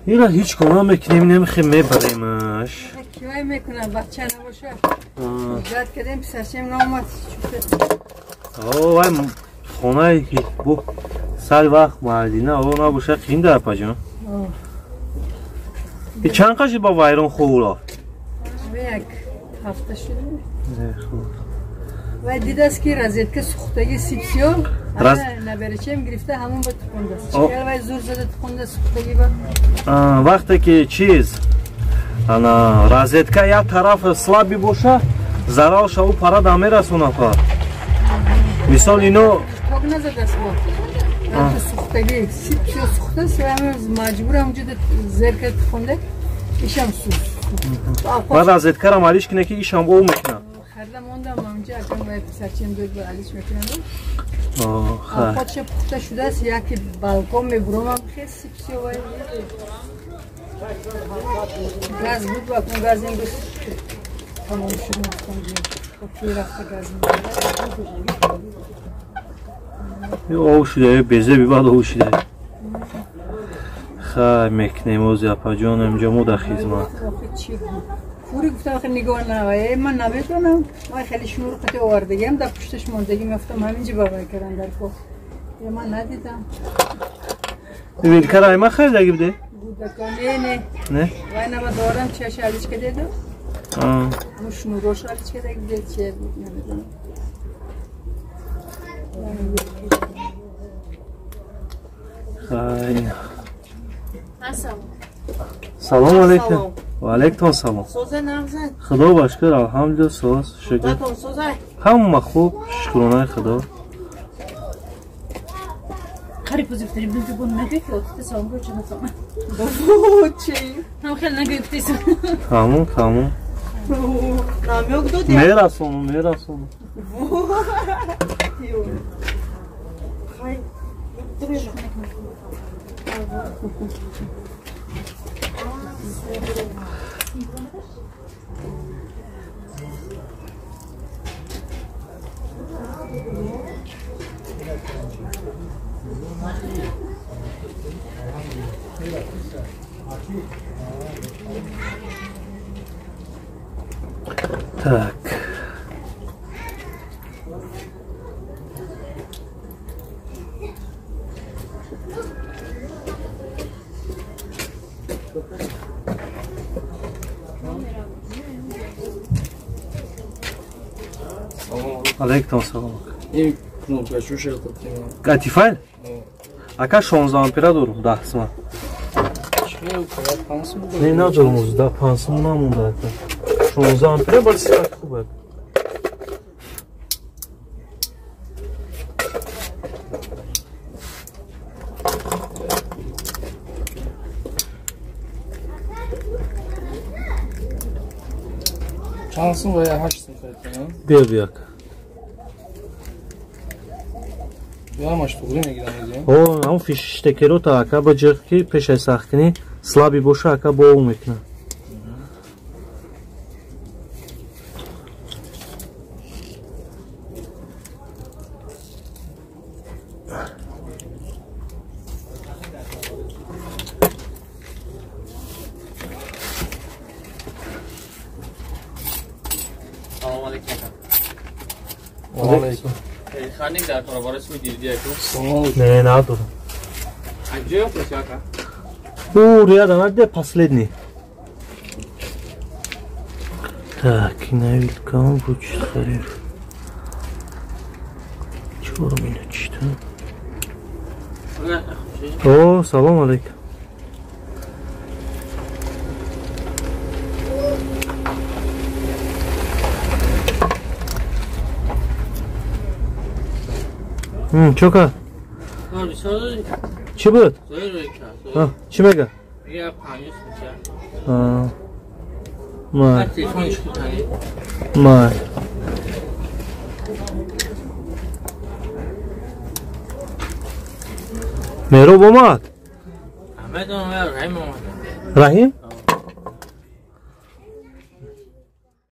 اینا هیچ کار میکنیم نمیخویم میبریمش. کیای میکنم بچه نباشه. زد کردیم پسرچم نامد. وای خونه که بو سال وقت مردی نه او نباشه خیم در پجان. چند قشی با وایرون خورا؟ یک هفته شده. و دیده است که رازیت که سوختگی سیپسیو نبرچیم گرفته همون به تخونده است. چکر وای زور زده تخونده سوختگی با. وقتی که چیز انا رازیت که یک طرف سلابی باشه زرالش او پرا دامه رسونه کار. مثال اینو تاگ نزده است با. سوختگی سیپسیو سوخته است و همه مجبور همونجا زیر که تخونده ایشم سوخت. و رازیت که را مالیش کنه که ایشم او میکنه. خرده موندم اونجا اکنون باید پسرچیم دوید با علیش میکنم. خودش پخته شده است یکی بالکن میبرم هم خیلی سیپسی باید. گاز بود با اکن گاز این گوست تمام شده مفتم توی رفته گاز میده. او شده بیزه بی بعد او شده. خیلی میکنیم اوزی اپا جان امجا مو در خیزمان. پوری گفتم آخه نگاه نوایه من نمیتونم من خیلی شور قطعه آوردگیم در پشتش ماندگی میفتم همینجا بابای کردن در کف من ندیدم ویل کرای ما خیلی بوده؟ بودکانه نه وای نما دارم چش علیش که دیدم همون شنوروش علیش که دیدم چه بود نمیدونم خیلی سلام علیکم و علیکم سلام سوزه نمزن خدا باشکر الحمدلله سوز شکر همون خوب شکرانه خدا خری پوزیفتری بلدی بون نگه که اوتیت سلام رو چه نسامه چی؟ هم خیلی نگه اوتیت همون نامیوک دو دیم میرسونم خیلی tak علیکم سلام این کنوپه چو شد قطعیم قطیفایل؟ اکا 16 امپیره دارم 10 سمان نه ندارم 10 5 سمان نمونده اکا 16 امپیره باید سیفت خوبه چند سم و یا 8 سم خواهد بیا اکا بیا همش فقری میگیرم همون فیشتکی رو تا اکا با جغ که پیش سخت کنی سلابی باشه اکا با او میکنه سلام علیکم. علیکم. خانم در کاربارش می دیدی نه ندارم. Acıyor mu şaka? Riyada nerede последний? Так, на великом будет хариф. Чего меня читаю? О, салам алейкум. Чока? چی بود؟ چی بگه؟ یه پنیش میشه مای میرو بومد؟ احمد رحیم اومد رحیم؟